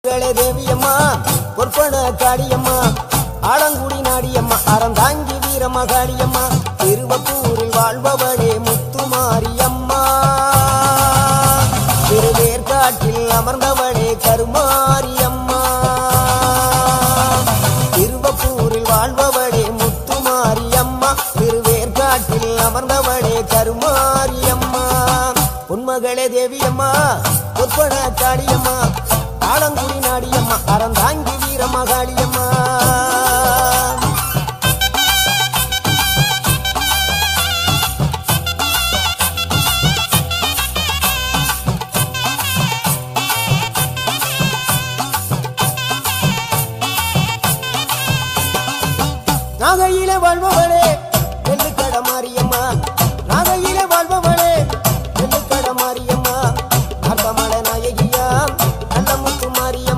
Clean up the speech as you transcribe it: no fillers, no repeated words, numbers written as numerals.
தேவியம்மா பொற்பன காடியம்மா ஆலங்குடி நாடியம்மா அறந்தாங்கி வீரமகாளியம்மா திருவப்பூரில் வாழ்பவளே முத்துமாரியம்மா திருவேற்காட்டில் அமர்ந்தவளே கருமாரியம்மா திருவப்பூரில் வாழ்பவளே முத்துமாரியம்மா திருவேற்காட்டில் அமர்ந்தவளே கருமாரியம்மா உன்மகளே தேவியம்மா பொற்பன காடியம்மா ஆலங்குடி நாடியம்மா அறந்தாங்கி வீரமகாளியம்மா நாகையிலே வாழ்பவளே